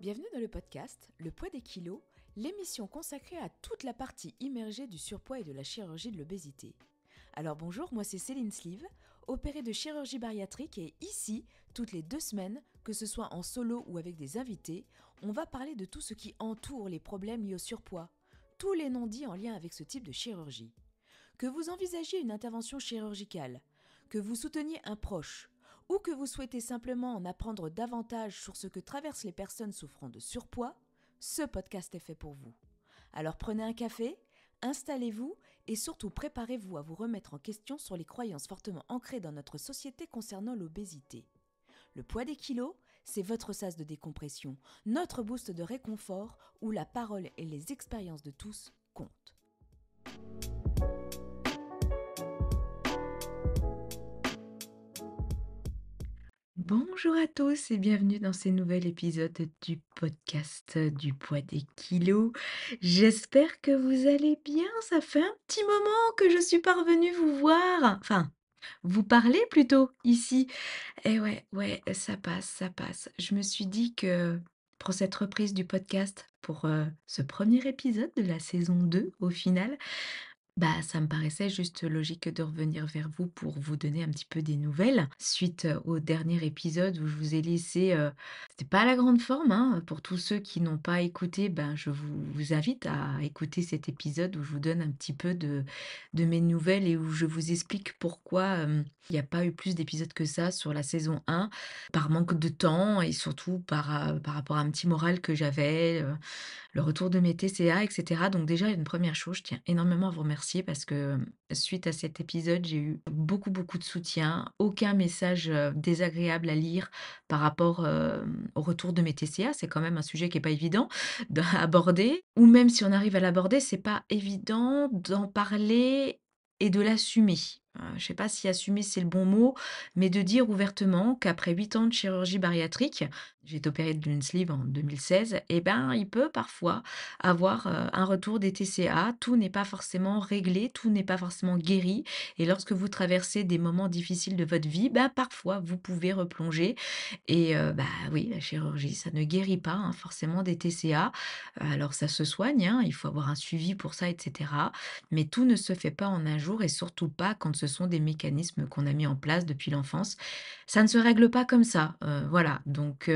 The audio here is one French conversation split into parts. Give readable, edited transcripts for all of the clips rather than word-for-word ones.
Bienvenue dans le podcast Le poids des kilos, l'émission consacrée à toute la partie immergée du surpoids et de la chirurgie de l'obésité. Alors bonjour, moi c'est Céline Sleeve, opérée de chirurgie bariatrique et ici, toutes les 2 semaines, que ce soit en solo ou avec des invités, on va parler de tout ce qui entoure les problèmes liés au surpoids, tous les non-dits en lien avec ce type de chirurgie. Que vous envisagiez une intervention chirurgicale, que vous souteniez un proche, ou que vous souhaitez simplement en apprendre davantage sur ce que traversent les personnes souffrant de surpoids, ce podcast est fait pour vous. Alors prenez un café, installez-vous et surtout préparez-vous à vous remettre en question sur les croyances fortement ancrées dans notre société concernant l'obésité. Le poids des kilos, c'est votre sas de décompression, notre boost de réconfort où la parole et les expériences de tous comptent. Bonjour à tous et bienvenue dans ce nouvel épisode du podcast du poids des kilos. J'espère que vous allez bien, ça fait un petit moment que je suis parvenue vous voir, enfin, vous parler plutôt ici. Et ouais, ça passe, ça passe. Je me suis dit que pour cette reprise du podcast, pour ce premier épisode de la saison 2 au final, bah, ça me paraissait juste logique de revenir vers vous pour vous donner un petit peu des nouvelles suite, au dernier épisode où je vous ai laissé, c'était pas la grande forme, hein. Pour tous ceux qui n'ont pas écouté, ben, je vous invite à écouter cet épisode où je vous donne un petit peu de mes nouvelles et où je vous explique pourquoi, il n'y a pas eu plus d'épisodes que ça sur la saison 1, par manque de temps et surtout par rapport à un petit moral que j'avais, le retour de mes TCA et cetera. Donc déjà, une première chose, je tiens énormément à vous remercier parce que, suite à cet épisode, j'ai eu beaucoup, beaucoup de soutien. Aucun message, désagréable à lire par rapport, au retour de mes TCA. C'est quand même un sujet qui est pas évident à aborder ou même si on arrive à l'aborder, c'est pas évident d'en parler et de l'assumer. Je sais pas si assumer, c'est le bon mot, mais de dire ouvertement qu'après 8 ans de chirurgie bariatrique, j'ai été opérée d'une sleeve en 2016 et ben, il peut parfois avoir, un retour des TCA. Tout n'est pas forcément réglé, tout n'est pas forcément guéri et lorsque vous traversez des moments difficiles de votre vie, bah, parfois vous pouvez replonger et bah, oui, la chirurgie, ça ne guérit pas, hein, forcément des TCA. Alors ça se soigne, hein, il faut avoir un suivi pour ça et cetera, mais tout ne se fait pas en un jour et surtout pas quand ce sont des mécanismes qu'on a mis en place depuis l'enfance. Ça ne se règle pas comme ça, voilà. Donc,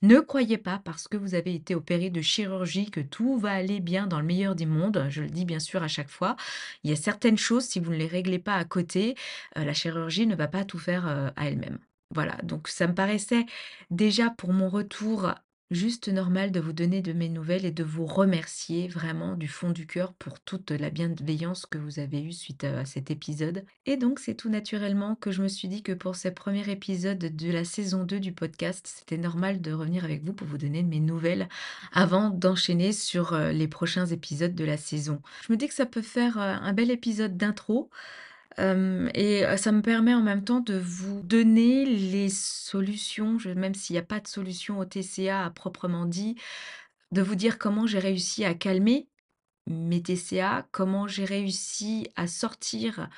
ne croyez pas parce que vous avez été opéré de chirurgie que tout va aller bien dans le meilleur des mondes. Je le dis bien sûr à chaque fois. Il y a certaines choses, si vous ne les réglez pas à côté, la chirurgie ne va pas tout faire, à elle-même. Voilà, donc ça me paraissait déjà pour mon retour juste normal de vous donner de mes nouvelles et de vous remercier vraiment du fond du cœur pour toute la bienveillance que vous avez eue suite à cet épisode. Et donc, c'est tout naturellement que je me suis dit que pour ce premier épisode de la saison 2 du podcast, c'était normal de revenir avec vous pour vous donner de mes nouvelles avant d'enchaîner sur les prochains épisodes de la saison. Je me dis que ça peut faire un bel épisode d'intro. Ça me permet en même temps de vous donner les solutions, même s'il n'y a pas de solution au TCA à proprement dit, de vous dire comment j'ai réussi à calmer mes TCA, comment j'ai réussi à sortir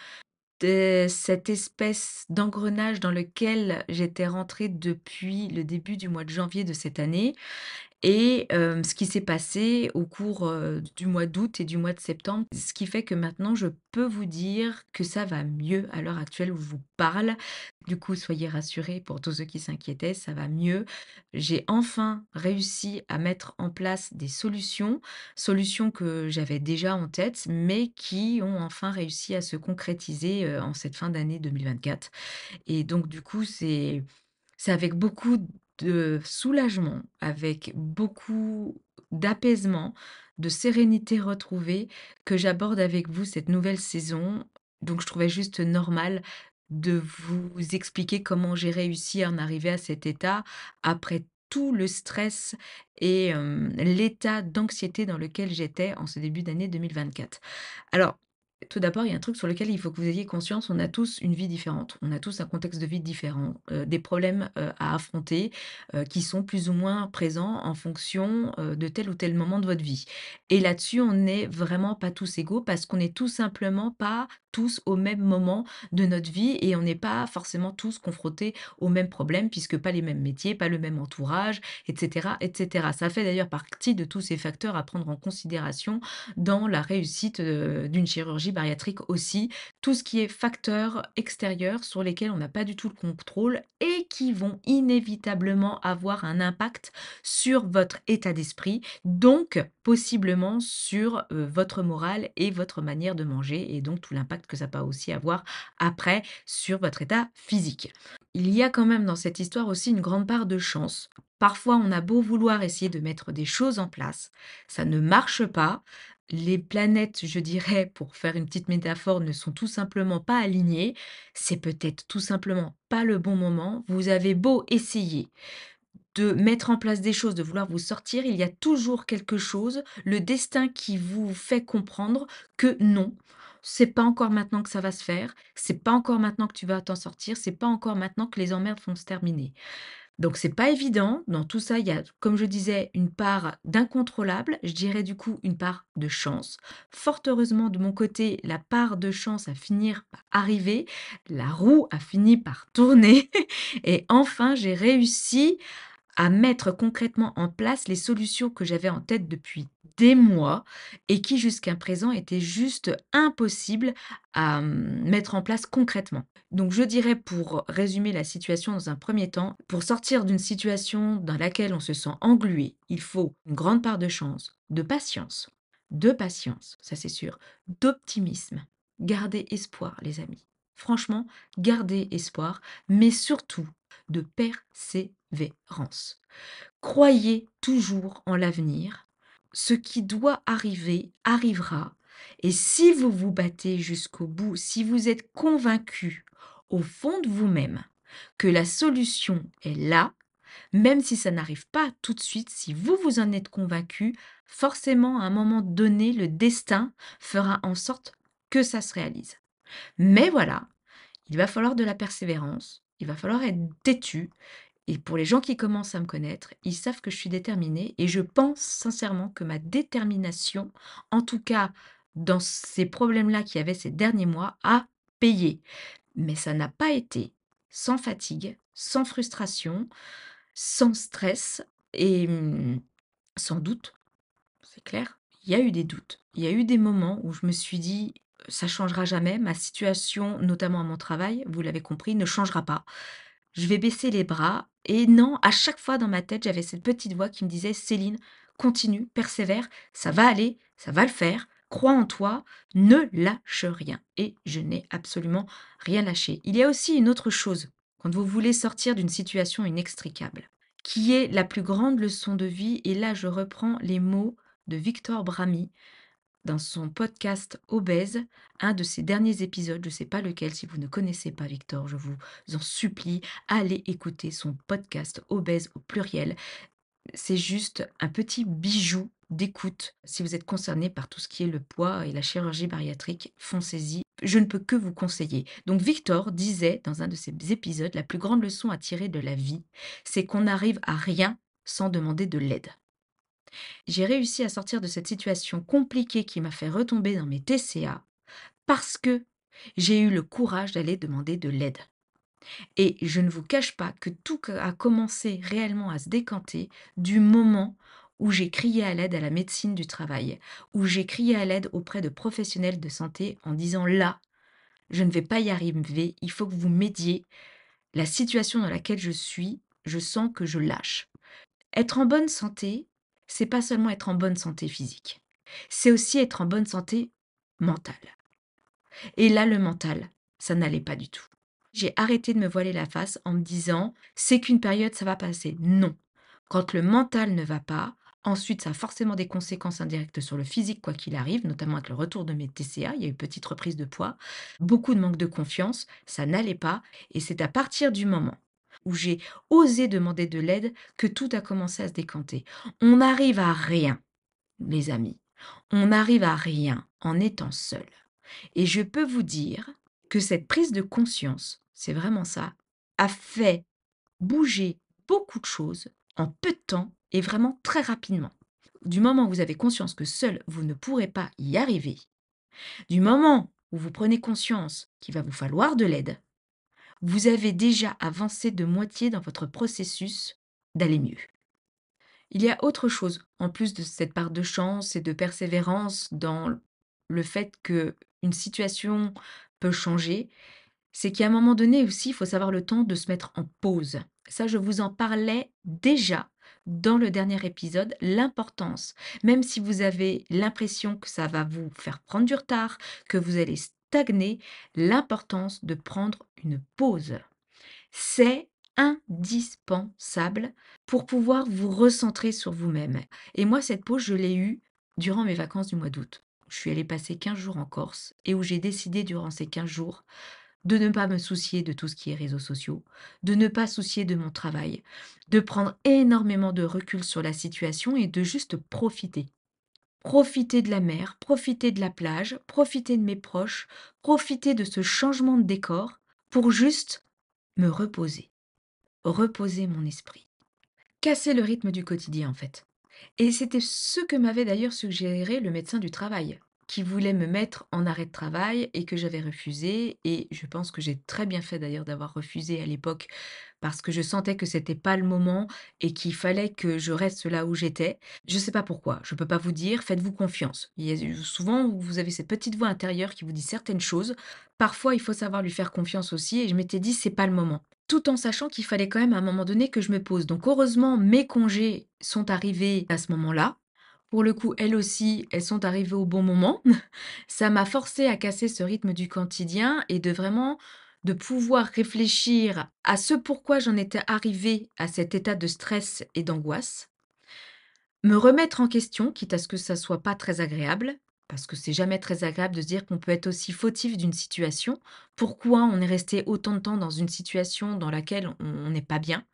de cette espèce d'engrenage dans lequel j'étais rentrée depuis le début du mois de janvier de cette année et ce qui s'est passé au cours, du mois d'août et du mois de septembre. Ce qui fait que maintenant je peux vous dire que ça va mieux à l'heure actuelle où je vous parle. Du coup, soyez rassurés pour tous ceux qui s'inquiétaient, ça va mieux. J'ai enfin réussi à mettre en place des solutions, solutions que j'avais déjà en tête, mais qui ont enfin réussi à se concrétiser, en cette fin d'année 2024 et donc du coup, c'est avec beaucoup de soulagement, avec beaucoup d'apaisement, de sérénité retrouvée que j'aborde avec vous cette nouvelle saison. Donc je trouvais juste normal de vous expliquer comment j'ai réussi à en arriver à cet état après tout le stress et l'état d'anxiété dans lequel j'étais en ce début d'année 2024. Alors, tout d'abord, il y a un truc sur lequel il faut que vous ayez conscience, on a tous une vie différente, on a tous un contexte de vie différent, des problèmes, à affronter, qui sont plus ou moins présents en fonction, de tel ou tel moment de votre vie et là-dessus, on n'est vraiment pas tous égaux parce qu'on n'est tout simplement pas tous au même moment de notre vie et on n'est pas forcément tous confrontés aux mêmes problèmes puisque pas les mêmes métiers, pas le même entourage, et cetera, et cetera. Ça fait d'ailleurs partie de tous ces facteurs à prendre en considération dans la réussite, d'une chirurgie bariatrique aussi. Tout ce qui est facteurs extérieurs sur lesquels on n'a pas du tout le contrôle et qui vont inévitablement avoir un impact sur votre état d'esprit, donc possiblement sur, votre morale et votre manière de manger et donc tout l'impact que ça peut aussi avoir après sur votre état physique. Il y a quand même dans cette histoire aussi une grande part de chance. Parfois, on a beau vouloir essayer de mettre des choses en place, ça ne marche pas. Les planètes, je dirais, pour faire une petite métaphore, ne sont tout simplement pas alignées. C'est peut-être tout simplement pas le bon moment. Vous avez beau essayer de mettre en place des choses, de vouloir vous sortir, il y a toujours quelque chose, le destin qui vous fait comprendre que non, c'est pas encore maintenant que ça va se faire, c'est pas encore maintenant que tu vas t'en sortir, c'est pas encore maintenant que les emmerdes vont se terminer. Donc c'est pas évident, dans tout ça, il y a, comme je disais, une part d'incontrôlable, je dirais du coup une part de chance. Fort heureusement de mon côté, la part de chance a fini par arriver, la roue a fini par tourner et enfin j'ai réussi à mettre concrètement en place les solutions que j'avais en tête depuis des mois et qui jusqu'à présent étaient juste impossibles à mettre en place concrètement. Donc je dirais pour résumer la situation dans un premier temps, pour sortir d'une situation dans laquelle on se sent englué, il faut une grande part de patience, ça c'est sûr, d'optimisme. Gardez espoir les amis. Franchement, gardez espoir, mais surtout de persévérance. Croyez toujours en l'avenir. Ce qui doit arriver arrivera. Et si vous vous battez jusqu'au bout, si vous êtes convaincu au fond de vous-même que la solution est là, même si ça n'arrive pas tout de suite, si vous vous en êtes convaincu, forcément à un moment donné, le destin fera en sorte que ça se réalise. Mais voilà, il va falloir de la persévérance, il va falloir être têtu. Et pour les gens qui commencent à me connaître, ils savent que je suis déterminée et je pense sincèrement que ma détermination, en tout cas dans ces problèmes-là qu'il y avait ces derniers mois, a payé. Mais ça n'a pas été sans fatigue, sans frustration, sans stress et sans doute, c'est clair, il y a eu des doutes. Il y a eu des moments où je me suis dit: «Ça changera jamais, ma situation, notamment à mon travail, vous l'avez compris, ne changera pas. Je vais baisser les bras» et non, à chaque fois dans ma tête, j'avais cette petite voix qui me disait: «Céline, continue, persévère, ça va aller, ça va le faire, crois en toi, ne lâche rien» et je n'ai absolument rien lâché. Il y a aussi une autre chose, quand vous voulez sortir d'une situation inextricable, qui est la plus grande leçon de vie et là je reprends les mots de Victor Bramy dans son podcast Obèse, un de ses derniers épisodes, je ne sais pas lequel, si vous ne connaissez pas Victor, je vous en supplie, allez écouter son podcast Obèse au pluriel. C'est juste un petit bijou d'écoute. Si vous êtes concerné par tout ce qui est le poids et la chirurgie bariatrique, foncez-y. Je ne peux que vous conseiller. Donc Victor disait dans un de ses épisodes, la plus grande leçon à tirer de la vie, c'est qu'on n'arrive à rien sans demander de l'aide. J'ai réussi à sortir de cette situation compliquée qui m'a fait retomber dans mes TCA parce que j'ai eu le courage d'aller demander de l'aide. Et je ne vous cache pas que tout a commencé réellement à se décanter du moment où j'ai crié à l'aide à la médecine du travail, où j'ai crié à l'aide auprès de professionnels de santé en disant là, je ne vais pas y arriver, il faut que vous m'aidiez. La situation dans laquelle je suis, je sens que je lâche. Être en bonne santé, c'est pas seulement être en bonne santé physique, c'est aussi être en bonne santé mentale. Et là, le mental, ça n'allait pas du tout. J'ai arrêté de me voiler la face en me disant: «C'est qu'une période, ça va passer». Non. Quand le mental ne va pas, ensuite ça a forcément des conséquences indirectes sur le physique quoi qu'il arrive, notamment avec le retour de mes TCA, il y a eu une petite reprise de poids, beaucoup de manque de confiance, ça n'allait pas et c'est à partir du moment où j'ai osé demander de l'aide que tout a commencé à se décanter. On n'arrive à rien, les amis, on n'arrive à rien en étant seul. Et je peux vous dire que cette prise de conscience, c'est vraiment ça, a fait bouger beaucoup de choses en peu de temps et vraiment très rapidement. Du moment où vous avez conscience que seul vous ne pourrez pas y arriver, du moment où vous prenez conscience qu'il va vous falloir de l'aide, vous avez déjà avancé de moitié dans votre processus d'aller mieux. Il y a autre chose, en plus de cette part de chance et de persévérance dans le fait qu'une situation peut changer, c'est qu'à un moment donné aussi, il faut savoir le temps de se mettre en pause. Ça, je vous en parlais déjà dans le dernier épisode, l'importance, même si vous avez l'impression que ça va vous faire prendre du retard, que vous allez stagner, l'importance de prendre une pause. C'est indispensable pour pouvoir vous recentrer sur vous-même. Et moi, cette pause, je l'ai eue durant mes vacances du mois d'août. Je suis allée passer 15 jours en Corse et où j'ai décidé durant ces 15 jours de ne pas me soucier de tout ce qui est réseaux sociaux, de ne pas soucier de mon travail, de prendre énormément de recul sur la situation et de juste profiter. Profiter de la mer, profiter de la plage, profiter de mes proches, profiter de ce changement de décor pour juste me reposer, reposer mon esprit. Casser le rythme du quotidien en fait. Et c'était ce que m'avait d'ailleurs suggéré le médecin du travail, qui voulait me mettre en arrêt de travail et que j'avais refusé. Et je pense que j'ai très bien fait d'ailleurs d'avoir refusé à l'époque parce que je sentais que c'était pas le moment et qu'il fallait que je reste là où j'étais. Je sais pas pourquoi, je peux pas vous dire, faites-vous confiance. Souvent, vous avez cette petite voix intérieure qui vous dit certaines choses. Parfois, il faut savoir lui faire confiance aussi. Et je m'étais dit, c'est pas le moment. Tout en sachant qu'il fallait quand même à un moment donné que je me pose. Donc heureusement, mes congés sont arrivés à ce moment-là. Pour le coup, elles aussi, elles sont arrivées au bon moment. Ça m'a forcé à casser ce rythme du quotidien et de pouvoir réfléchir à ce pourquoi j'en étais arrivée à cet état de stress et d'angoisse. Me remettre en question, quitte à ce que ça soit pas très agréable, parce que c'est jamais très agréable de se dire qu'on peut être aussi fautif d'une situation. Pourquoi on est resté autant de temps dans une situation dans laquelle on n'est pas bien?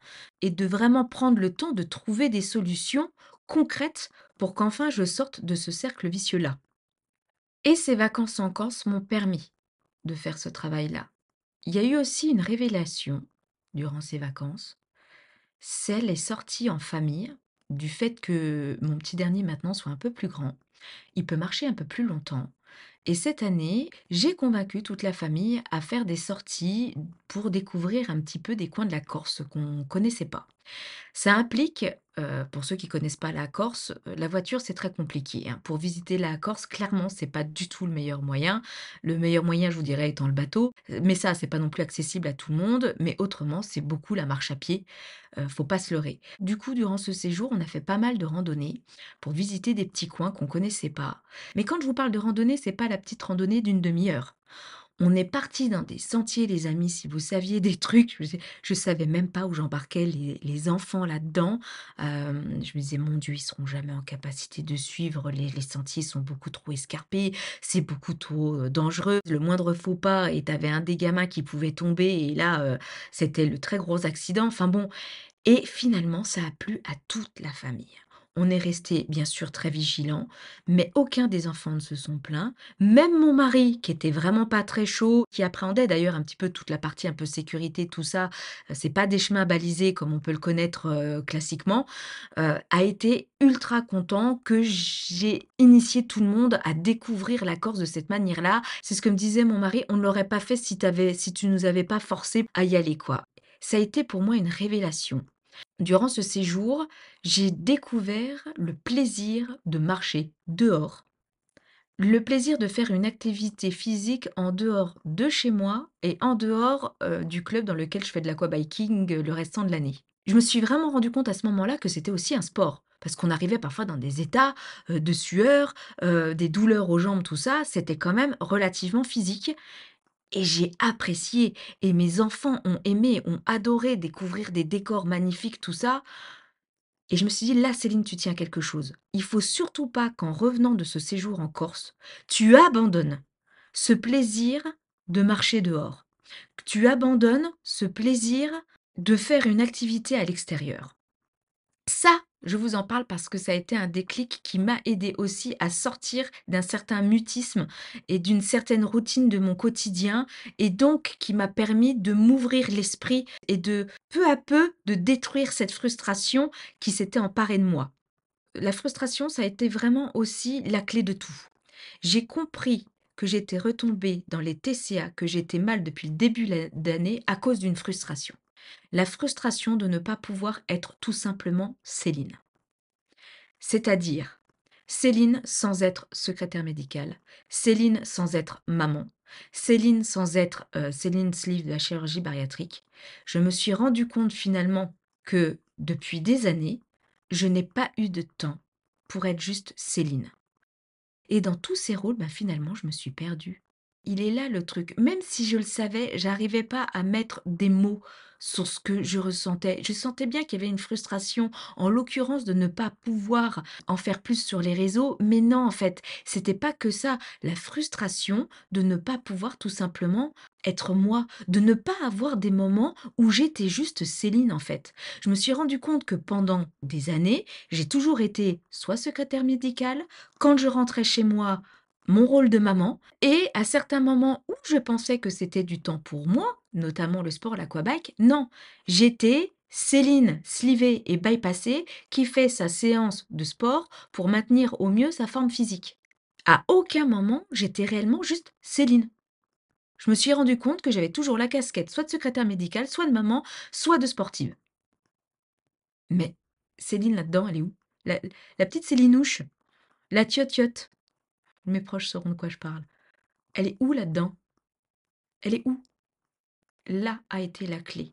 Et de vraiment prendre le temps de trouver des solutions concrètes pour qu'enfin je sorte de ce cercle vicieux-là. Et ces vacances en Corse m'ont permis de faire ce travail-là. Il y a eu aussi une révélation durant ces vacances, c'est les sorties en famille, du fait que mon petit dernier maintenant soit un peu plus grand. Il peut marcher un peu plus longtemps. Et cette année, j'ai convaincu toute la famille à faire des sorties pour découvrir un petit peu des coins de la Corse qu'on ne connaissait pas. Ça implique, pour ceux qui connaissent pas la Corse, la voiture, c'est très compliqué, hein. Pour visiter la Corse, clairement, c'est pas du tout le meilleur moyen. Le meilleur moyen, je vous dirais, étant le bateau, mais ça, c'est pas non plus accessible à tout le monde, mais autrement, c'est beaucoup la marche à pied, faut pas se leurrer. Du coup, durant ce séjour, on a fait pas mal de randonnées pour visiter des petits coins qu'on connaissait pas. Mais quand je vous parle de randonnée, c'est pas la petite randonnée d'une demi-heure. On est parti dans des sentiers, les amis, si vous saviez des trucs, je savais même pas où j'embarquais les enfants là-dedans. Je me disais: «Mon Dieu, ils seront jamais en capacité de suivre, les sentiers sont beaucoup trop escarpés, c'est beaucoup trop, dangereux. Le moindre faux pas et tu avais un des gamins qui pouvait tomber et là, c'était le très gros accident». Enfin bon, et finalement, ça a plu à toute la famille. On est resté bien sûr très vigilants, mais aucun des enfants ne se sont plaints. Même mon mari, qui était vraiment pas très chaud, qui appréhendait d'ailleurs un petit peu toute la partie un peu sécurité, tout ça, c'est pas des chemins balisés comme on peut le connaître, classiquement, a été ultra content que j'ai initié tout le monde à découvrir la Corse de cette manière-là. C'est ce que me disait mon mari: «On ne l'aurait pas fait si tu nous avais pas forcés à y aller, quoi». Ça a été pour moi une révélation. Durant ce séjour, j'ai découvert le plaisir de marcher dehors, le plaisir de faire une activité physique en dehors de chez moi et en dehors, du club dans lequel je fais de l'aquabiking, le restant de l'année. Je me suis vraiment rendu compte à ce moment-là que c'était aussi un sport, parce qu'on arrivait parfois dans des états, de sueur, des douleurs aux jambes, tout ça, c'était quand même relativement physique et j'ai apprécié et mes enfants ont aimé, ont adoré découvrir des décors magnifiques, tout ça. Et je me suis dit: «Là, Céline, tu tiens quelque chose. Il faut surtout pas qu'en revenant de ce séjour en Corse, tu abandonnes ce plaisir de marcher dehors, que tu abandonnes ce plaisir de faire une activité à l'extérieur». Ça, je vous en parle parce que ça a été un déclic qui m'a aidé aussi à sortir d'un certain mutisme et d'une certaine routine de mon quotidien et donc qui m'a permis de m'ouvrir l'esprit et de, peu à peu, de détruire cette frustration qui s'était emparée de moi. La frustration, ça a été vraiment aussi la clé de tout. J'ai compris que j'étais retombée dans les TCA, que j'étais mal depuis le début d'année à cause d'une frustration. La frustration de ne pas pouvoir être tout simplement Céline. C'est-à-dire Céline sans être secrétaire médicale, Céline sans être maman, Céline sans être Céline Sleeve de la chirurgie bariatrique. Je me suis rendu compte finalement que depuis des années, je n'ai pas eu de temps pour être juste Céline. Et dans tous ces rôles, bah, finalement, je me suis perdue. Il est là le truc. Même si je le savais, j'arrivais pas à mettre des mots sur ce que je ressentais. Je sentais bien qu'il y avait une frustration, en l'occurrence de ne pas pouvoir en faire plus sur les réseaux, mais non, en fait, c'était pas que ça. La frustration de ne pas pouvoir tout simplement être moi, de ne pas avoir des moments où j'étais juste Céline, en fait. Je me suis rendu compte que pendant des années, j'ai toujours été soit secrétaire médicale, quand je rentrais chez moi, mon rôle de maman et à certains moments où je pensais que c'était du temps pour moi, notamment le sport, l'aquabike, non, j'étais Céline slivée et bypassée qui fait sa séance de sport pour maintenir au mieux sa forme physique. À aucun moment, j'étais réellement juste Céline. Je me suis rendu compte que j'avais toujours la casquette soit de secrétaire médicale, soit de maman, soit de sportive. Mais Céline là-dedans, elle est où? La petite Célinouche, la tiote. Mes proches sauront de quoi je parle. Elle est où là-dedans? Elle est où? Là a été la clé.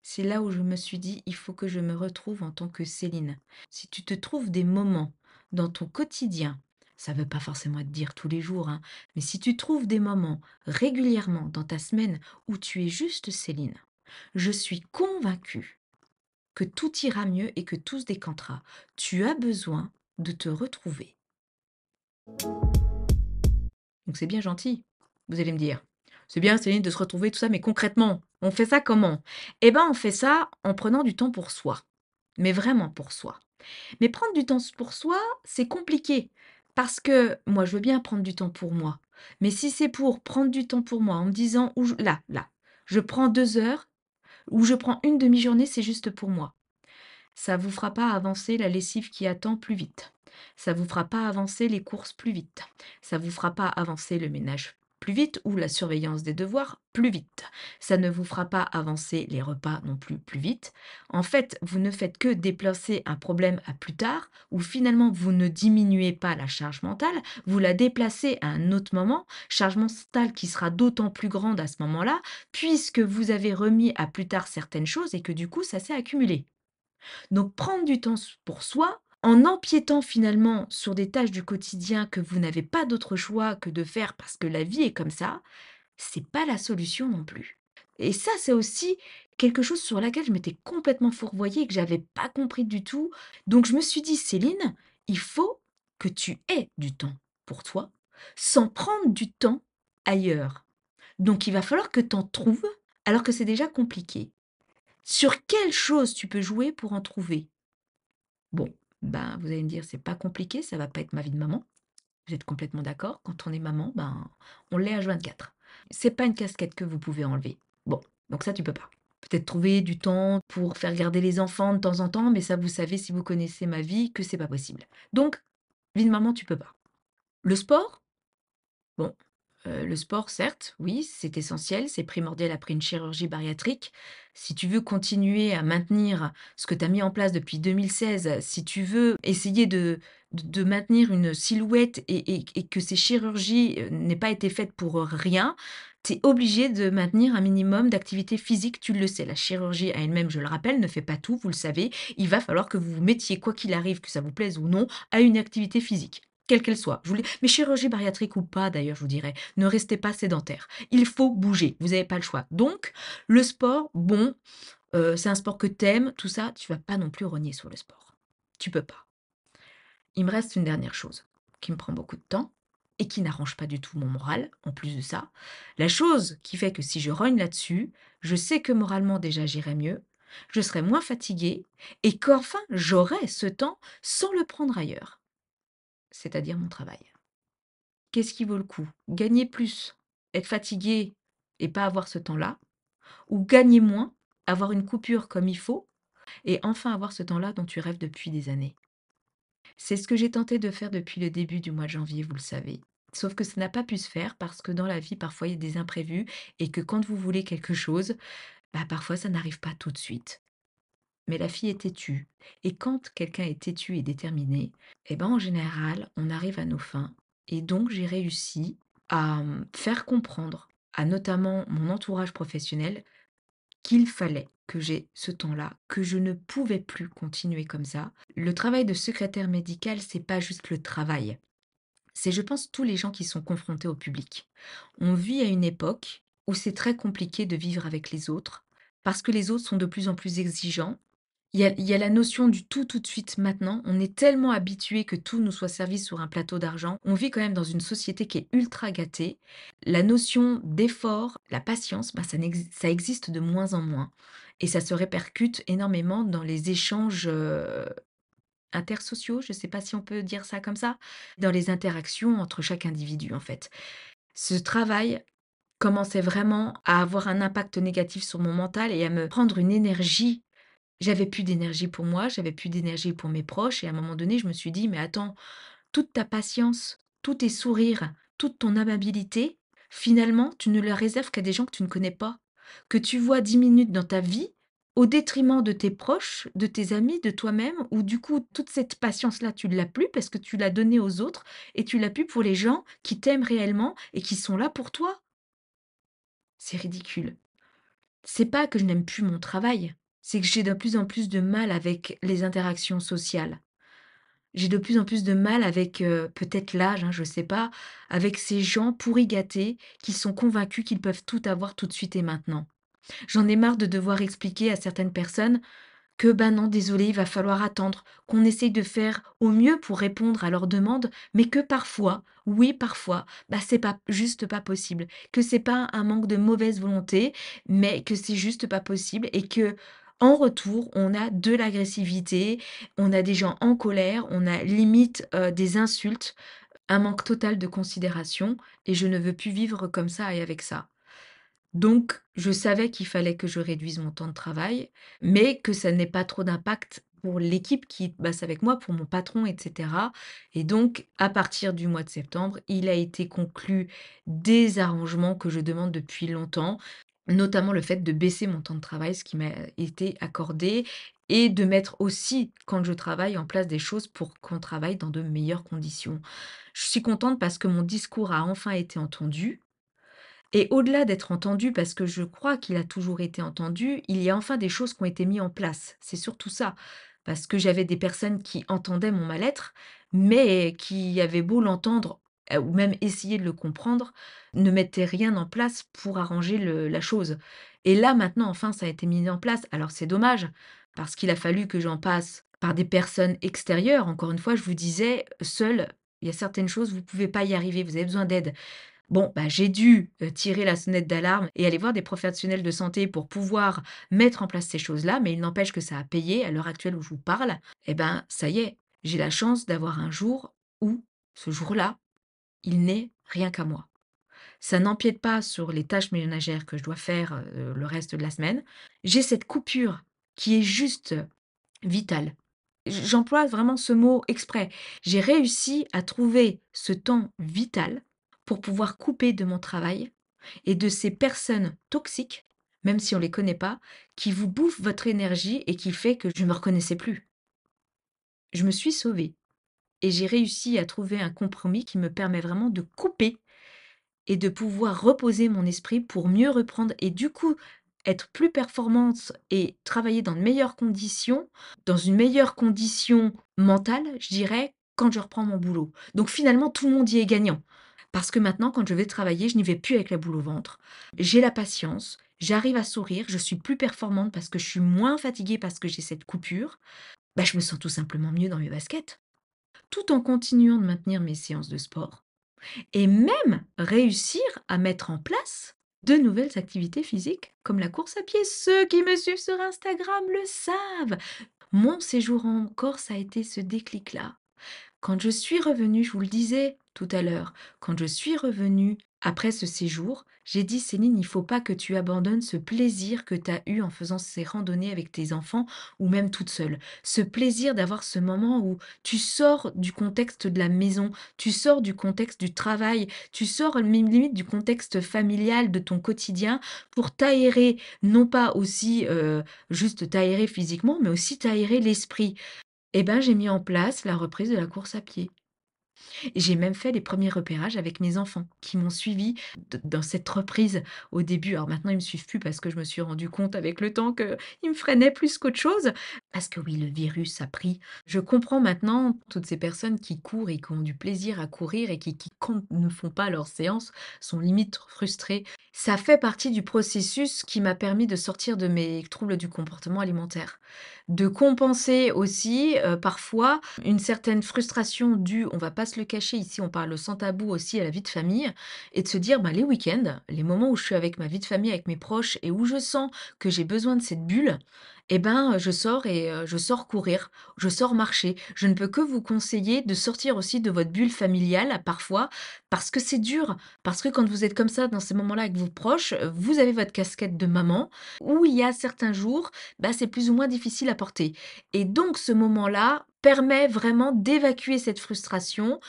C'est là où je me suis dit: «Il faut que je me retrouve en tant que Céline». Si tu te trouves des moments dans ton quotidien, ça ne veut pas forcément être dire tous les jours, hein, mais si tu trouves des moments régulièrement dans ta semaine où tu es juste Céline, je suis convaincue que tout ira mieux et que tout se décantera. Tu as besoin de te retrouver. Donc c'est bien gentil, vous allez me dire. C'est bien Céline de se retrouver tout ça, mais concrètement, on fait ça comment? Eh ben, on fait ça en prenant du temps pour soi, mais vraiment pour soi. Mais prendre du temps pour soi, c'est compliqué parce que moi, je veux bien prendre du temps pour moi, mais si c'est pour prendre du temps pour moi en me disant: «Ou là, je prends 2 heures ou je prends une demi-journée, c'est juste pour moi». Ça vous fera pas avancer la lessive qui attend plus vite. Ça vous fera pas avancer les courses plus vite. Ça vous fera pas avancer le ménage plus vite ou la surveillance des devoirs plus vite. Ça ne vous fera pas avancer les repas non plus vite. En fait, vous ne faites que déplacer un problème à plus tard ou finalement vous ne diminuez pas la charge mentale, vous la déplacez à un autre moment, charge mentale qui sera d'autant plus grande à ce moment-là puisque vous avez remis à plus tard certaines choses et que du coup ça s'est accumulé. Donc prendre du temps pour soi, en empiétant finalement sur des tâches du quotidien que vous n'avez pas d'autre choix que de faire parce que la vie est comme ça, c'est pas la solution non plus. Et ça, c'est aussi quelque chose sur laquelle je m'étais complètement fourvoyée et que j'avais pas compris du tout. Donc je me suis dit: «Céline, il faut que tu aies du temps pour toi, sans prendre du temps ailleurs. Donc il va falloir que tu en trouves, alors que c'est déjà compliqué. Sur quelle chose tu peux jouer pour en trouver?» Bon, ben, vous allez me dire: «C'est pas compliqué, ça va pas être ma vie de maman». Vous êtes complètement d'accord, quand on est maman, ben, on l'est H24. C'est pas une casquette que vous pouvez enlever. Bon, donc ça, tu peux pas. Peut-être trouver du temps pour faire garder les enfants de temps en temps, mais ça, vous savez, si vous connaissez ma vie, que c'est pas possible. Donc, vie de maman, tu peux pas. Le sport? Bon, le sport certes, oui, c'est essentiel, c'est primordial après une chirurgie bariatrique. Si tu veux continuer à maintenir ce que tu as mis en place depuis 2016, si tu veux essayer de maintenir une silhouette et que ces chirurgies, n'aient pas été faites pour, rien, tu es obligé de maintenir un minimum d'activité physique, tu le sais. La chirurgie à elle-même, je le rappelle, ne fait pas tout, vous le savez. Il va falloir que vous vous mettiez, quoi qu'il arrive, que ça vous plaise ou non, à une activité physique. Quelle qu'elle soit. Mais chirurgie bariatrique ou pas d'ailleurs, je vous dirais, ne restez pas sédentaire. Il faut bouger, vous n'avez pas le choix. Donc, le sport, bon, c'est un sport que t'aimes, tout ça, tu vas pas non plus rogner sur le sport. Tu peux pas. Il me reste une dernière chose qui me prend beaucoup de temps et qui n'arrange pas du tout mon moral, en plus de ça. La chose qui fait que si je rogne là-dessus, je sais que moralement déjà j'irai mieux, je serai moins fatiguée et qu'enfin j'aurai ce temps sans le prendre ailleurs, c'est-à-dire mon travail. Qu'est-ce qui vaut le coup? Gagner plus, être fatigué et pas avoir ce temps-là, ou gagner moins, avoir une coupure comme il faut et enfin avoir ce temps-là dont tu rêves depuis des années? C'est ce que j'ai tenté de faire depuis le début du mois de janvier, vous le savez. Sauf que ça n'a pas pu se faire parce que dans la vie, parfois, il y a des imprévus et que quand vous voulez quelque chose, bah, parfois ça n'arrive pas tout de suite. Mais la fille est têtue et quand quelqu'un est têtu et déterminé, eh ben, en général, on arrive à nos fins et donc j'ai réussi à, faire comprendre à notamment mon entourage professionnel qu'il fallait que j'ai ce temps-là, que je ne pouvais plus continuer comme ça. Le travail de secrétaire médical, c'est pas juste le travail. C'est, je pense, tous les gens qui sont confrontés au public. On vit à une époque où c'est très compliqué de vivre avec les autres, parce que les autres sont de plus en plus exigeants. Il y a la notion du tout de suite, maintenant. On est tellement habitué que tout nous soit servi sur un plateau d'argent. On vit quand même dans une société qui est ultra gâtée. La notion d'effort, la patience, bah, ça existe de moins en moins et ça se répercute énormément dans les échanges, intersociaux, je ne sais pas si on peut dire ça comme ça? Dans les interactions entre chaque individu, en fait. Ce travail commençait vraiment à avoir un impact négatif sur mon mental et à me prendre une énergie. J'avais plus d'énergie pour moi, j'avais plus d'énergie pour mes proches et à un moment donné, je me suis dit: «Mais attends, toute ta patience, tous tes sourires, toute ton amabilité, finalement, tu ne la réserves qu'à des gens que tu ne connais pas, que tu vois 10 minutes dans ta vie, au détriment de tes proches, de tes amis, de toi-même, où du coup, toute cette patience-là, tu ne l'as plus parce que tu l'as donnée aux autres et tu l'as plus pour les gens qui t'aiment réellement et qui sont là pour toi». C'est ridicule. C'est pas que je n'aime plus mon travail, c'est que j'ai de plus en plus de mal avec les interactions sociales. J'ai de plus en plus de mal avec, peut-être l'âge, hein, je sais pas, avec ces gens pourris gâtés qui sont convaincus qu'ils peuvent tout avoir tout de suite et maintenant. J'en ai marre de devoir expliquer à certaines personnes que, ben non, désolé, il va falloir attendre, qu'on essaye de faire au mieux pour répondre à leurs demandes, mais que parfois, oui, parfois, bah, c'est pas juste pas possible, que c'est pas un manque de mauvaise volonté, mais que c'est juste pas possible et que en retour, on a de l'agressivité, on a des gens en colère, on a limite, des insultes, un manque total de considération et je ne veux plus vivre comme ça et avec ça. Donc, je savais qu'il fallait que je réduise mon temps de travail, mais que ça n'ait pas trop d'impact pour l'équipe qui bosse avec moi, pour mon patron, et cetera. Et donc, à partir du mois de septembre, il a été conclu des arrangements que je demande depuis longtemps, notamment le fait de baisser mon temps de travail, ce qui m'a été accordé, et de mettre aussi, quand je travaille, en place des choses pour qu'on travaille dans de meilleures conditions. Je suis contente parce que mon discours a enfin été entendu et au-delà d'être entendu, parce que je crois qu'il a toujours été entendu, il y a enfin des choses qui ont été mis en place. C'est surtout ça. Parce que j'avais des personnes qui entendaient mon mal-être, mais qui avaient beau l'entendre, ou même essayer de le comprendre, ne mettaient rien en place pour arranger la chose. Et là, maintenant, enfin, ça a été mis en place. Alors c'est dommage, parce qu'il a fallu que j'en passe par des personnes extérieures. Encore une fois, je vous disais, seule, il y a certaines choses, vous ne pouvez pas y arriver, vous avez besoin d'aide. Bon, bah, j'ai dû, tirer la sonnette d'alarme et aller voir des professionnels de santé pour pouvoir mettre en place ces choses-là, mais il n'empêche que ça a payé. À l'heure actuelle où je vous parle, et ben, ça y est, j'ai la chance d'avoir un jour où, ce jour-là, il n'est rien qu'à moi. Ça n'empiète pas sur les tâches ménagères que je dois faire, le reste de la semaine. J'ai cette coupure qui est juste vitale. J'emploie vraiment ce mot exprès. J'ai réussi à trouver ce temps vital pour pouvoir couper de mon travail et de ces personnes toxiques, même si on ne les connaît pas, qui vous bouffent votre énergie et qui fait que je ne me reconnaissais plus. Je me suis sauvée et j'ai réussi à trouver un compromis qui me permet vraiment de couper et de pouvoir reposer mon esprit pour mieux reprendre et du coup, être plus performante et travailler dans de meilleures conditions, dans une meilleure condition mentale, je dirais, quand je reprends mon boulot. Donc finalement, tout le monde y est gagnant. Parce que maintenant, quand je vais travailler, je n'y vais plus avec la boule au ventre. J'ai la patience, j'arrive à sourire, je suis plus performante parce que je suis moins fatiguée parce que j'ai cette coupure. Bah, je me sens tout simplement mieux dans mes baskets, tout en continuant de maintenir mes séances de sport et même réussir à mettre en place de nouvelles activités physiques, comme la course à pied. Ceux qui me suivent sur Instagram le savent. Mon séjour en Corse a été ce déclic-là. Quand je suis revenue, je vous le disais tout à l'heure, quand je suis revenue Après ce séjour, j'ai dit: «Céline, il faut pas que tu abandonnes ce plaisir que tu as eu en faisant ces randonnées avec tes enfants ou même toute seule. Ce plaisir d'avoir ce moment où tu sors du contexte de la maison, tu sors du contexte du travail, tu sors même limite du contexte familial de ton quotidien pour t'aérer, non pas aussi, juste t'aérer physiquement, mais aussi t'aérer l'esprit». Et ben, j'ai mis en place la reprise de la course à pied. J'ai même fait les premiers repérages avec mes enfants qui m'ont suivie dans cette reprise au début. Alors maintenant, ils me suivent plus parce que je me suis rendu compte avec le temps qu'ils me freinaient plus qu'autre chose. Parce que oui, le virus a pris. Je comprends maintenant toutes ces personnes qui courent et qui ont du plaisir à courir et qui quand ne font pas leur séance, sont limite frustrées. Ça fait partie du processus qui m'a permis de sortir de mes troubles du comportement alimentaire. De compenser aussi, parfois, une certaine frustration due, on va pas se le cacher, ici on parle sans tabou aussi à la vie de famille et de se dire: «Bah, les week-ends, les moments où je suis avec ma vie de famille, avec mes proches et où je sens que j'ai besoin de cette bulle et ben, je sors et je sors courir, je sors marcher». Je ne peux que vous conseiller de sortir aussi de votre bulle familiale parfois, parce que c'est dur. Parce que quand vous êtes comme ça dans ces moments-là avec vos proches, vous avez votre casquette de maman, où il y a certains jours, bah, c'est plus ou moins difficile à porter. Et donc ce moment-là permet vraiment d'évacuer cette frustration,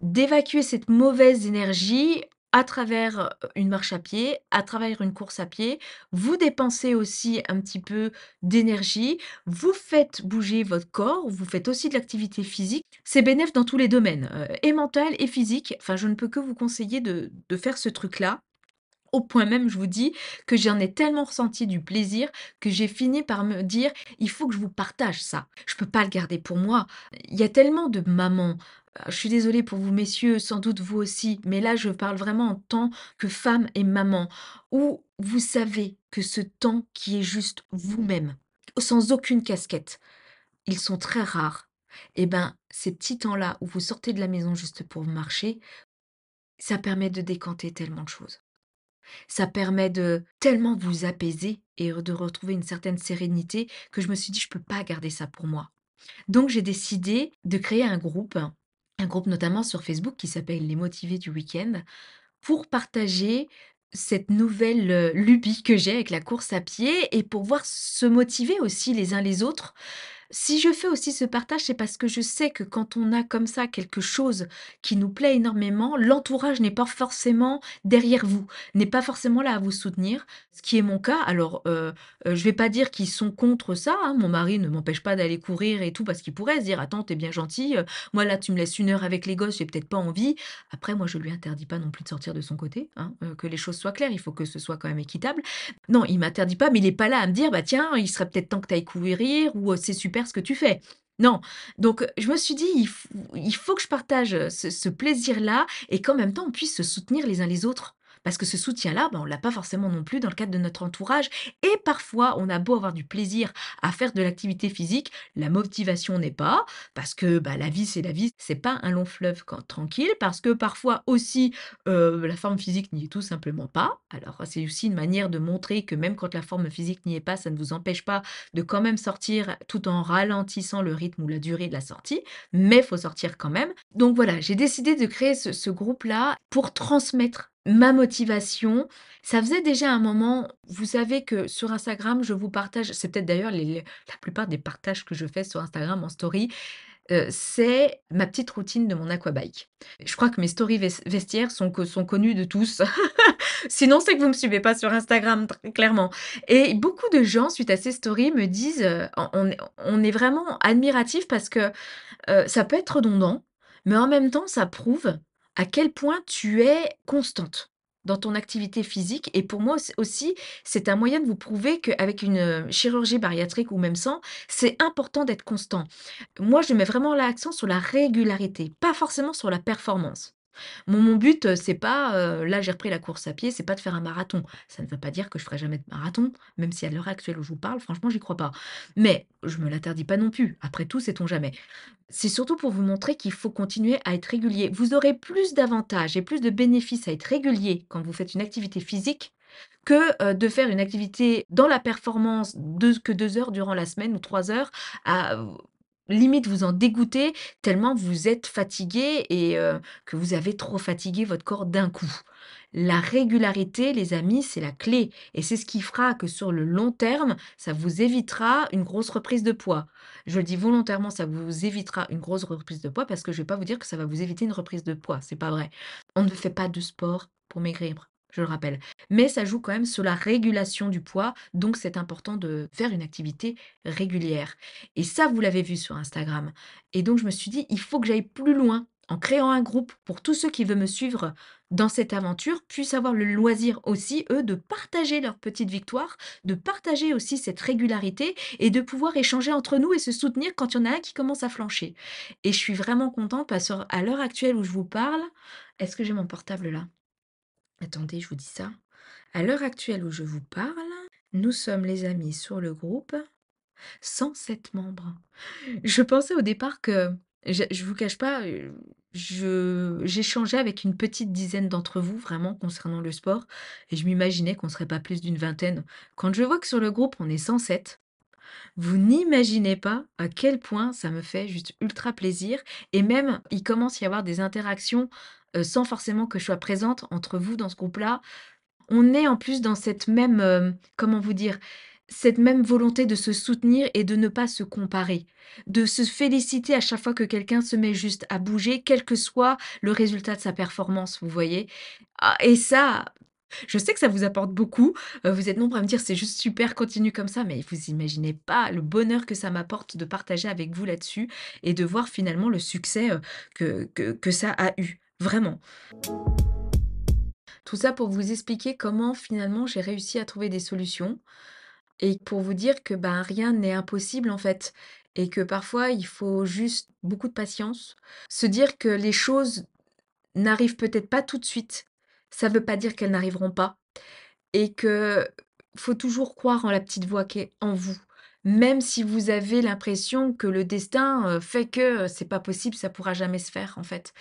d'évacuer cette mauvaise énergie à travers, une marche à pied, à travers une course à pied. Vous dépensez aussi un petit peu d'énergie, vous faites bouger votre corps, vous faites aussi de l'activité physique. C'est bénef dans tous les domaines, et mental et physique. Enfin, je ne peux que vous conseiller de faire ce truc-là. Au point même, je vous dis, que j'en ai tellement ressenti du plaisir que j'ai fini par me dire: «Il faut que je vous partage ça. Je peux pas le garder pour moi». Il y a tellement de mamans, je suis désolée pour vous messieurs, sans doute vous aussi, mais là je parle vraiment en tant que femme et maman, où vous savez que ce temps qui est juste vous-même, sans aucune casquette, ils sont très rares. Et ben, ces petits temps-là où vous sortez de la maison juste pour marcher, ça permet de décanter tellement de choses. Ça permet de tellement vous apaiser et de retrouver une certaine sérénité que je me suis dit: «Je peux pas garder ça pour moi». Donc j'ai décidé de créer un groupe notamment sur Facebook qui s'appelle «Les motivés du week-end» pour partager cette nouvelle, lubie que j'ai avec la course à pied et pour pouvoir se motiver aussi les uns les autres. Si je fais aussi ce partage, c'est parce que je sais que quand on a comme ça quelque chose qui nous plaît énormément, l'entourage n'est pas forcément derrière vous, n'est pas forcément là à vous soutenir, ce qui est mon cas. Alors, je vais pas dire qu'ils sont contre ça, hein. Mon mari ne m'empêche pas d'aller courir et tout parce qu'il pourrait se dire: «Attends, tu es bien gentil, moi là tu me laisses 1 heure avec les gosses, j'ai peut-être pas envie». Après moi je lui interdis pas non plus de sortir de son côté, hein, que les choses soient claires, il faut que ce soit quand même équitable. Non, il m'interdit pas, mais il est pas là à me dire: «Bah, tiens, il serait peut-être temps que tu ailles courir» ou «C'est super ce que tu fais». Non, donc je me suis dit: «Il faut que je partage, ce plaisir-là et qu'en même temps on puisse se soutenir les uns les autres». Parce que ce soutien-là, bah, on l'a pas forcément non plus dans le cadre de notre entourage et parfois on a beau avoir du plaisir à faire de l'activité physique, la motivation n'est pas parce que, bah, la vie, c'est la vie, c'est pas un long fleuve quand tranquille, parce que parfois aussi, la forme physique n'y est tout simplement pas. Alors, c'est aussi une manière de montrer que même quand la forme physique n'y est pas, ça ne vous empêche pas de quand même sortir tout en ralentissant le rythme ou la durée de la sortie, mais il faut sortir quand même. Donc voilà, j'ai décidé de créer ce groupe-là pour transmettre ma motivation. Ça faisait déjà un moment, vous savez que sur Instagram, je vous partage, c'est peut-être d'ailleurs la plupart des partages que je fais sur Instagram en story, c'est ma petite routine de mon aquabike. Je crois que mes stories vestiaires sont connues de tous. Sinon, c'est que vous me suivez pas sur Instagram, très clairement. Et beaucoup de gens, suite à ces stories, me disent, on est vraiment admiratifs parce que, ça peut être redondant, mais en même temps, ça prouve à quel point tu es constante dans ton activité physique et pour moi aussi, c'est un moyen de vous prouver qu'avec une, chirurgie bariatrique ou même sans, c'est important d'être constant. Moi, je mets vraiment l'accent sur la régularité, pas forcément sur la performance. Mon but, c'est pas, là j'ai repris la course à pied, c'est pas de faire un marathon. Ça ne veut pas dire que je ferai jamais de marathon, même si à l'heure actuelle où je vous parle, franchement, j'y crois pas. Mais je me l'interdis pas non plus. Après tout, sait-on jamais. C'est surtout pour vous montrer qu'il faut continuer à être régulier. Vous aurez plus d'avantages et plus de bénéfices à être régulier quand vous faites une activité physique que, de faire une activité dans la performance que 2 heures durant la semaine ou 3 heures à limite vous en dégoûter tellement vous êtes fatigué et que vous avez trop fatigué votre corps d'un coup. La régularité, les amis, c'est la clé et c'est ce qui fera que sur le long terme, ça vous évitera une grosse reprise de poids. Je le dis volontairement, ça vous évitera une grosse reprise de poids parce que je vais pas vous dire que ça va vous éviter une reprise de poids, c'est pas vrai. On ne fait pas de sport pour maigrir, je le rappelle. Mais ça joue quand même sur la régulation du poids, donc c'est important de faire une activité régulière. Et ça, vous l'avez vu sur Instagram. Et donc je me suis dit: «Il faut que j'aille plus loin», en créant un groupe pour tous ceux qui veulent me suivre dans cette aventure, puissent avoir le loisir aussi, eux, de partager leurs petites victoires, de partager aussi cette régularité et de pouvoir échanger entre nous et se soutenir quand il y en a un qui commence à flancher. Et je suis vraiment contente parce qu'à l'heure actuelle où je vous parle, est-ce que j'ai mon portable là? Attendez, je vous dis ça. À l'heure actuelle où je vous parle, nous sommes les amis sur le groupe 107 membres. Je pensais au départ que je vous cache pas, je j'échangeais avec une petite dizaine d'entre vous vraiment concernant le sport et je m'imaginais qu'on serait pas plus d'une vingtaine. Quand je vois que sur le groupe on est 107, vous n'imaginez pas à quel point ça me fait juste ultra plaisir et même il commence à y avoir des interactions, sans forcément que je sois présente entre vous dans ce groupe-là. On est en plus dans cette même, comment vous dire? Cette même volonté de se soutenir et de ne pas se comparer. De se féliciter à chaque fois que quelqu'un se met juste à bouger, quel que soit le résultat de sa performance, vous voyez? Ah et ça, je sais que ça vous apporte beaucoup, vous êtes nombreux à me dire: «C'est juste super, continue comme ça», mais vous imaginez pas le bonheur que ça m'apporte de partager avec vous là-dessus et de voir finalement le succès, que ça a eu, vraiment. Tout ça pour vous expliquer comment finalement j'ai réussi à trouver des solutions et pour vous dire que, ben, rien n'est impossible en fait et que parfois il faut juste beaucoup de patience. Se dire que les choses n'arrivent peut-être pas tout de suite, ça ne veut pas dire qu'elles n'arriveront pas et que faut toujours croire en la petite voix qui est en vous. Même si vous avez l'impression que le destin, fait que, c'est pas possible, ça pourra jamais se faire en fait.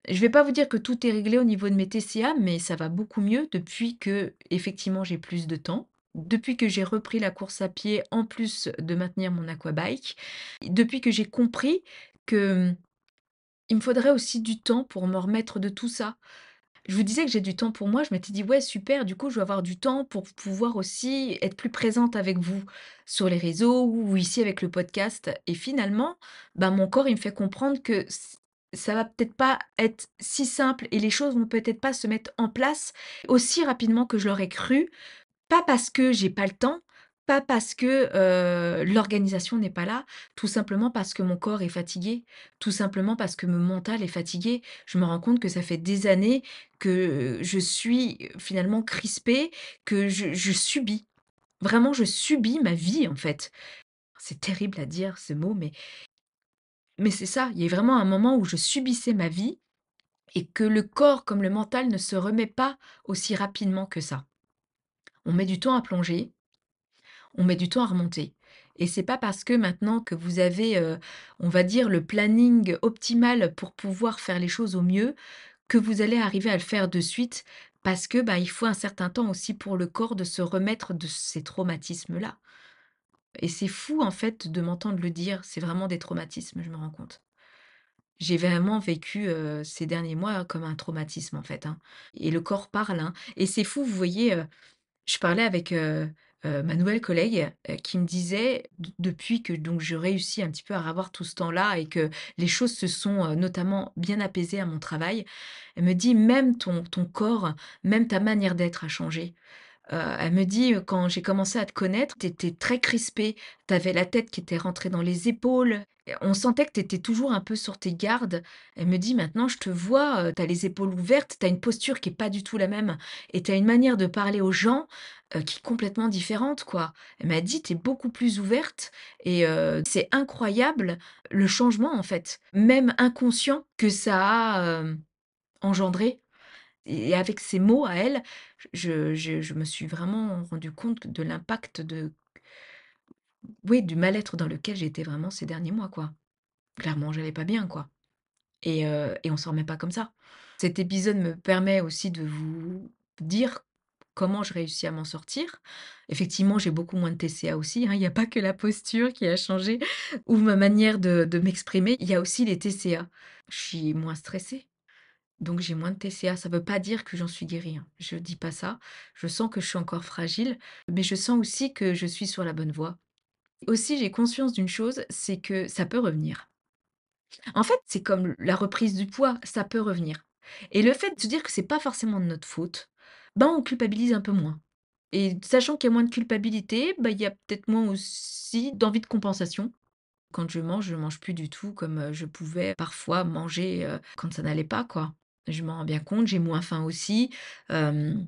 Je vais pas vous dire que tout est réglé au niveau de mes TCA, mais ça va beaucoup mieux depuis que, effectivement, j'ai plus de temps. Depuis que j'ai repris la course à pied, en plus de maintenir mon aquabike. Depuis que j'ai compris que, il me faudrait aussi du temps pour me remettre de tout ça. Je vous disais que j'ai du temps pour moi, je m'étais dit: «Ouais, super, du coup, je vais avoir du temps pour pouvoir aussi être plus présente avec vous sur les réseaux ou ici avec le podcast» et finalement, bah, mon corps, il me fait comprendre que ça va peut-être pas être si simple et les choses vont peut-être pas se mettre en place aussi rapidement que je l'aurais cru. Pas parce que j'ai pas le temps, pas parce que, l'organisation n'est pas là, tout simplement parce que mon corps est fatigué, tout simplement parce que mon mental est fatigué. Je me rends compte que ça fait des années que je suis, finalement crispée, que je subis. Vraiment, je subis ma vie, en fait. C'est terrible à dire ce mot, mais c'est ça. Il y a vraiment un moment où je subissais ma vie et que le corps comme le mental ne se remet pas aussi rapidement que ça. On met du temps à plonger. On met du temps à remonter et c'est pas parce que maintenant que vous avez, on va dire le planning optimal pour pouvoir faire les choses au mieux, que vous allez arriver à le faire de suite parce que, bah, il faut un certain temps aussi pour le corps de se remettre de ces traumatismes-là et c'est fou en fait de m'entendre le dire, c'est vraiment des traumatismes, je me rends compte. J'ai vraiment vécu, ces derniers mois comme un traumatisme en fait, hein et le corps parle, hein et c'est fou, vous voyez, je parlais avec, ma nouvelle collègue, qui me disait depuis que donc je réussis un petit peu à avoir tout ce temps-là et que les choses se sont, notamment bien apaisées à mon travail. Elle me dit: «Même ton corps, même ta manière d'être a changé». Elle me dit, «Quand j'ai commencé à te connaître, tu étais très crispée, tu avais la tête qui était rentrée dans les épaules et on sentait que tu étais toujours un peu sur tes gardes». Elle me dit: «Maintenant je te vois, tu as les épaules ouvertes, tu as une posture qui est pas du tout la même et tu as une manière de parler aux gens, qui est complètement différente, quoi». Elle m'a dit: «Tu es beaucoup plus ouverte et c'est incroyable le changement, en fait, même inconscient que ça a, engendré». Et avec ces mots à elle, je me suis vraiment rendu compte de l'impact de oui, du mal-être dans lequel j'étais vraiment ces derniers mois, quoi. Clairement, j'allais pas bien, quoi et on s'en remet pas comme ça. Cet épisode me permet aussi de vous dire comment je réussis à m'en sortir. Effectivement, j'ai beaucoup moins de TCA aussi, hein, il y a pas que la posture qui a changé ou ma manière de m'exprimer, il y a aussi les TCA. Je suis moins stressée, donc j'ai moins de TCA. Ça veut pas dire que j'en suis guérie, hein, je dis pas ça. Je sens que je suis encore fragile, mais je sens aussi que je suis sur la bonne voie. Aussi, j'ai conscience d'une chose, c'est que ça peut revenir. En fait, c'est comme la reprise du poids, ça peut revenir. Et le fait de se dire que c'est pas forcément de notre faute, ben, on culpabilise un peu moins. Et sachant qu'il y a moins de culpabilité, bah, il y a peut-être moins aussi d'envie de compensation. Quand je mange plus du tout comme, je pouvais parfois manger, quand ça n'allait pas, quoi. Je m'en rends bien compte, j'ai moins faim aussi, hem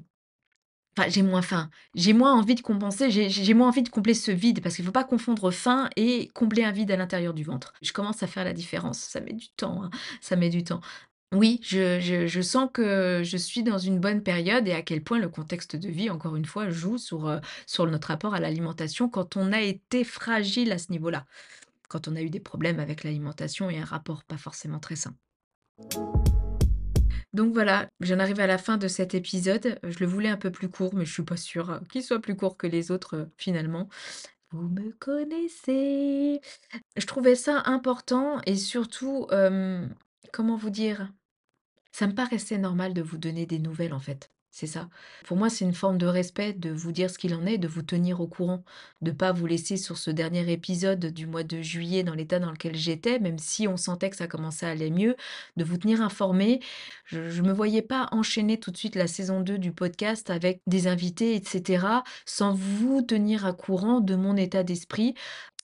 enfin, j'ai moins faim, j'ai moins envie de compenser, j'ai moins envie de combler ce vide parce qu'il faut pas confondre faim et combler un vide à l'intérieur du ventre. Je commence à faire la différence, ça met du temps, hein, ça met du temps. Oui, je sens que je suis dans une bonne période et à quel point le contexte de vie, encore une fois, joue sur notre rapport à l'alimentation quand on a été fragile à ce niveau-là. Quand on a eu des problèmes avec l'alimentation et un rapport pas forcément très sain. Donc voilà, j'en arrive à la fin de cet épisode. Je le voulais un peu plus court, mais je suis pas sûre, qu'il soit plus court que les autres, finalement. Vous me connaissez. Je trouvais ça important et surtout, comment vous dire? Ça me paraissait normal de vous donner des nouvelles, en fait, c'est ça. Pour moi, c'est une forme de respect de vous dire ce qu'il en est, de vous tenir au courant, de pas vous laisser sur ce dernier épisode du mois de juillet dans l'état dans lequel j'étais, même si on sentait que ça commençait à aller mieux, de vous tenir informé. Je me voyais pas enchaîner tout de suite la saison 2 du podcast avec des invités et cetera, sans vous tenir à courant de mon état d'esprit.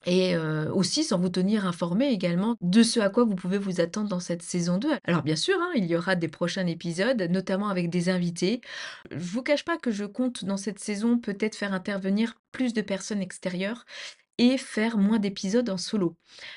Et aussi sans vous tenir informé également de ce à quoi vous pouvez vous attendre dans cette saison 2. Alors bien sûr, hein, il y aura des prochains épisodes, notamment avec des invités. Je vous cache pas que je compte dans cette saison peut-être faire intervenir plus de personnes extérieures et faire moins d'épisodes en solo.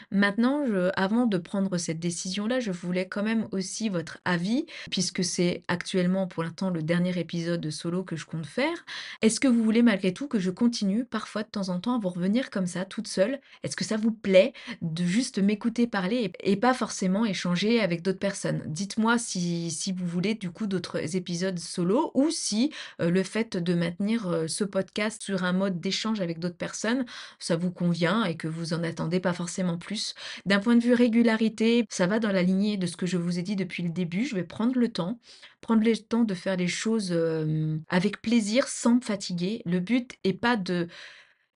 Maintenant, avant de prendre cette décision-là, je voulais quand même aussi votre avis, puisque c'est actuellement pour l'instant le dernier épisode de solo que je compte faire. Est-ce que vous voulez malgré tout que je continue parfois de temps en temps à vous revenir comme ça, toute seule? Est-ce que ça vous plaît de juste m'écouter parler et pas forcément échanger avec d'autres personnes? Dites-moi si vous voulez du coup d'autres épisodes solo ou si le fait de maintenir ce podcast sur un mode d'échange avec d'autres personnes, ça vous convient et que vous en attendez pas forcément plus. D'un point de vue régularité, ça va dans la lignée de ce que je vous ai dit depuis le début. Je vais prendre le temps de faire les choses, avec plaisir sans me fatiguer. Le but est pas de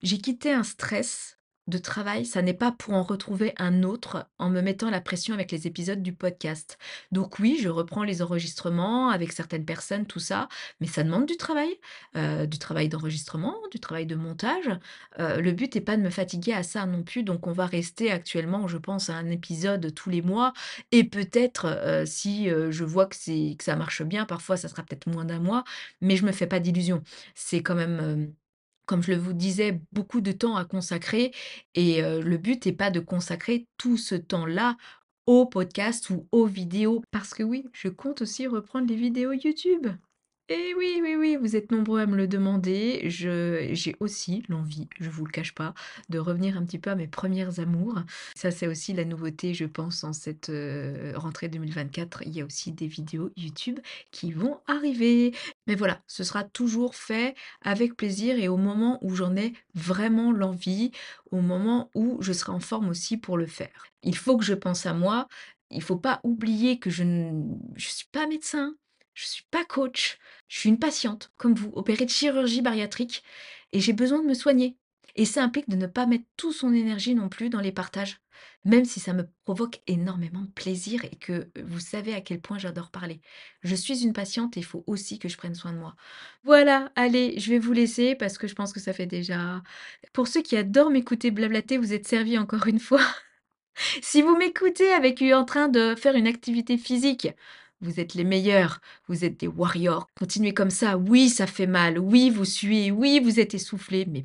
j'ai quitté un stress de travail, ça n'est pas pour en retrouver un autre en me mettant la pression avec les épisodes du podcast. Donc oui, je reprends les enregistrements avec certaines personnes, tout ça, mais ça demande du travail d'enregistrement, du travail de montage. Le but est pas de me fatiguer à ça non plus, donc on va rester actuellement, je pense, à un épisode tous les mois et peut-être, si, je vois que ça marche bien, parfois ça sera peut-être moins d'un mois, mais je me fais pas d'illusions. C'est quand même, comme je le vous disais, beaucoup de temps à consacrer et le but est pas de consacrer tout ce temps-là au podcast ou aux vidéos. Parce que oui, je compte aussi reprendre les vidéos YouTube. Et oui, oui, oui, vous êtes nombreux à me le demander. J'ai aussi l'envie, je vous le cache pas, de revenir un petit peu à mes premières amours. Ça, c'est aussi la nouveauté, je pense, en cette, rentrée 2024. Il y a aussi des vidéos YouTube qui vont arriver. Mais voilà, ce sera toujours fait avec plaisir et au moment où j'en ai vraiment l'envie, au moment où je serai en forme aussi pour le faire. Il faut que je pense à moi, il faut pas oublier que je suis pas médecin, je suis pas coach, je suis une patiente comme vous, opérée de chirurgie bariatrique et j'ai besoin de me soigner et ça implique de ne pas mettre toute son énergie non plus dans les partages, même si ça me provoque énormément de plaisir et que vous savez à quel point j'adore parler. Je suis une patiente et il faut aussi que je prenne soin de moi. Voilà, allez, je vais vous laisser parce que je pense que ça fait déjà pour ceux qui adorent m'écouter blablater, vous êtes servis encore une fois. Si vous m'écoutez avec en train de faire une activité physique, vous êtes les meilleurs, vous êtes des warriors. Continuez comme ça. Oui, ça fait mal. Oui, vous suez. Oui, vous êtes essoufflés. Mais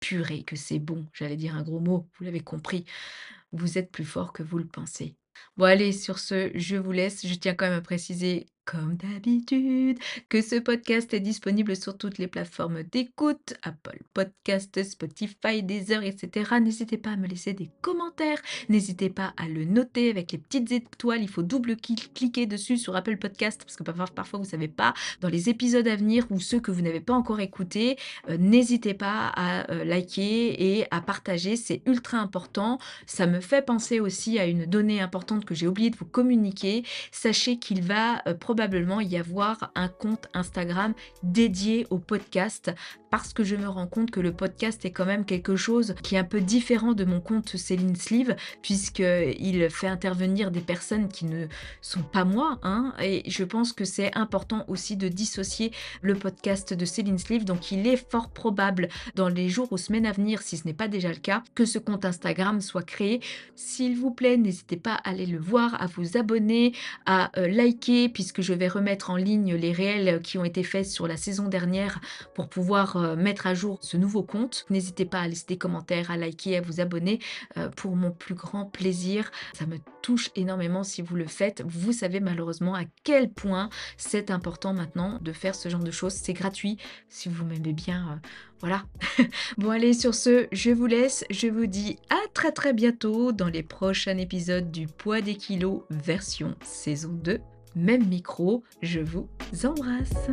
purée que c'est bon. J'allais dire un gros mot, vous l'avez compris. Vous êtes plus fort que vous le pensez. Bon allez, sur ce, je vous laisse. Je tiens quand même à préciser comme d'habitude, que ce podcast est disponible sur toutes les plateformes d'écoute, Apple Podcast, Spotify, Deezer, etc. N'hésitez pas à me laisser des commentaires, n'hésitez pas à le noter avec les petites étoiles. Il faut cliquer dessus sur Apple Podcast parce que parfois vous savez pas, dans les épisodes à venir ou ceux que vous n'avez pas encore écoutés, n'hésitez pas à liker et à partager, c'est ultra important. Ça me fait penser aussi à une donnée importante que j'ai oublié de vous communiquer. Sachez qu'il va probablement y avoir un compte Instagram dédié au podcast parce que je me rends compte que le podcast est quand même quelque chose qui est un peu différent de mon compte Céline Sleeve puisqu'il fait intervenir des personnes qui ne sont pas moi, hein, et je pense que c'est important aussi de dissocier le podcast de Céline Sleeve. Donc il est fort probable dans les jours ou semaines à venir, si ce n'est pas déjà le cas, que ce compte Instagram soit créé. S'il vous plaît, n'hésitez pas à aller le voir, à vous abonner, à liker, puisque je vais remettre en ligne les réels qui ont été faits sur la saison dernière pour pouvoir mettre à jour ce nouveau compte. N'hésitez pas à laisser des commentaires, à liker, à vous abonner pour mon plus grand plaisir. Ça me touche énormément si vous le faites. Vous savez malheureusement à quel point c'est important maintenant de faire ce genre de choses. C'est gratuit. Si vous m'aimez bien, voilà. Bon allez, sur ce, je vous laisse. Je vous dis à très très bientôt dans les prochains épisodes du Poids des kilos version saison 2. Même micro, je vous embrasse.